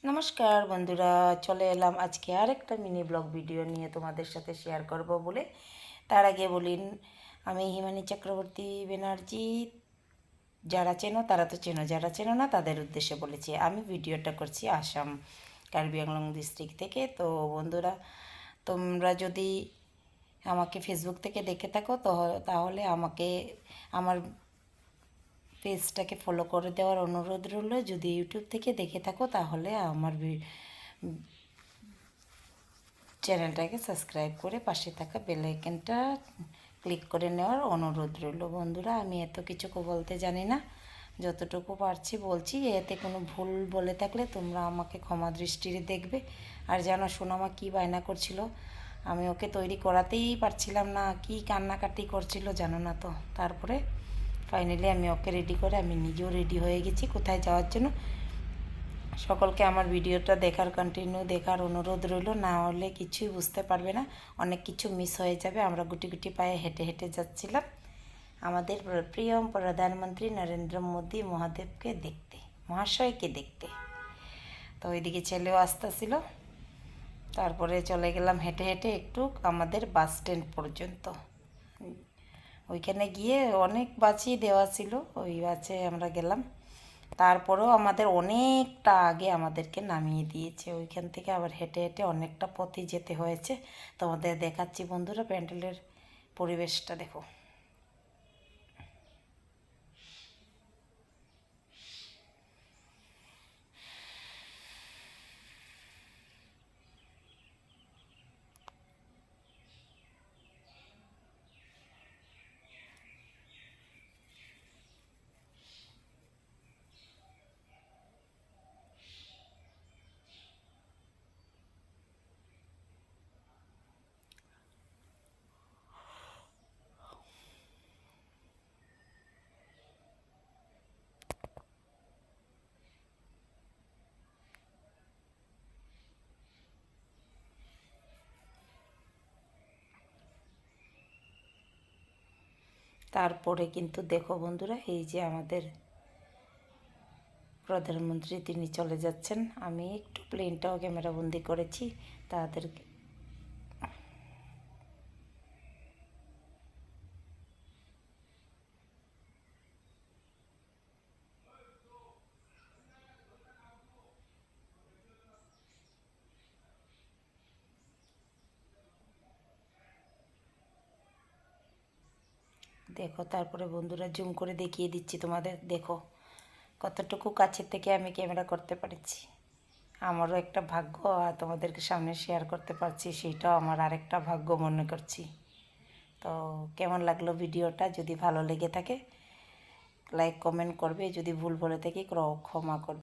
নমস্কার বন্ধুরা, চলে এলাম আজকে আরেকটা মিনি ব্লগ ভিডিও নিয়ে তোমাদের সাথে শেয়ার করব বলে। তার আগে বলিন, আমি হিমানী চক্রবর্তী ব্যানার্জি। যারা চেনো তারা তো চেনো, যারা চেনো না তাদের উদ্দেশ্যে বলেছি। আমি ভিডিওটা করছি আসাম কার্বি আংলং ডিস্ট্রিক্ট থেকে। তো বন্ধুরা, তোমরা যদি আমাকে ফেসবুক থেকে দেখে থাকো তো তাহলে আমাকে আমার পেজটাকে ফলো করে দেওয়ার অনুরোধ রইল। যদি ইউটিউব থেকে দেখে থাকো তাহলে আমার চ্যানেলটাকে সাবস্ক্রাইব করে পাশে থাকা বেল আইকনটা ক্লিক করে নেওয়ার অনুরোধ রইল। বন্ধুরা, আমি এত কিছু বলতে জানি না, যতটুকু পারছি বলছি। এতে কোনো ভুল বলে থাকলে তোমরা আমাকে ক্ষমা দৃষ্টিতে দেখবে। আর জানো, সোনামা কী বায়না করছিল, আমি ওকে তৈরি করাতেই পারছিলাম না, কি কান্নাকাটি করছিল জানো না তো। তারপরে ফাইনালি আমি ওকে রেডি করে আমি নিজেও রেডি হয়ে গেছি কোথায় যাওয়ার জন্য। সকলকে আমার ভিডিওটা কন্টিনিউ দেখার অনুরোধ রইল, না হলে কিছুই বুঝতে পারবে না, অনেক কিছু মিস হয়ে যাবে। আমরা গুটি গুটি পায়ে হেঁটে হেঁটে যাচ্ছিলাম আমাদের প্রিয় প্রধানমন্ত্রী নরেন্দ্র মোদী মহাশয়কে দেখতে। তো ওইদিকে ছেলেও আসতেছিল। তারপরে চলে গেলাম হেঁটে হেঁটে একটু আমাদের বাস স্ট্যান্ড পর্যন্ত। ওইখানে গিয়ে অনেক বাসই দেওয়া ছিল, ওই বাসে আমরা গেলাম। তারপরেও আমাদের অনেকটা আগে আমাদেরকে নামিয়ে দিয়েছে। ওইখান থেকে আবার হেঁটে হেঁটে অনেকটা পথই যেতে হয়েছে। তোমাদের দেখাচ্ছি বন্ধুরা, প্যান্ডেলের পরিবেশটা দেখো। তারপরে কিন্তু দেখো বন্ধুরা, এই যে আমাদের প্রধানমন্ত্রী তিনি চলে যাচ্ছেন। আমি একটু প্লেনটাও ক্যামেরাবন্দি করেছি তাদেরকে। দেখো, তারপরে বন্ধুরা জুম করে দেখিয়ে দিচ্ছি তোমাদের, দেখো কতটুকু কাছের থেকে আমি ক্যামেরা করতে পেরেছি। আমারও একটা ভাগ্য, আর তোমাদেরকে সামনে শেয়ার করতে পারছি, সেটাও আমার আরেকটা ভাগ্য মনে করছি। তো কেমন লাগলো ভিডিওটা? যদি ভালো লেগে থাকে লাইক কমেন্ট করবে, যদি ভুল বলে থাকি ক্ষমা করবে।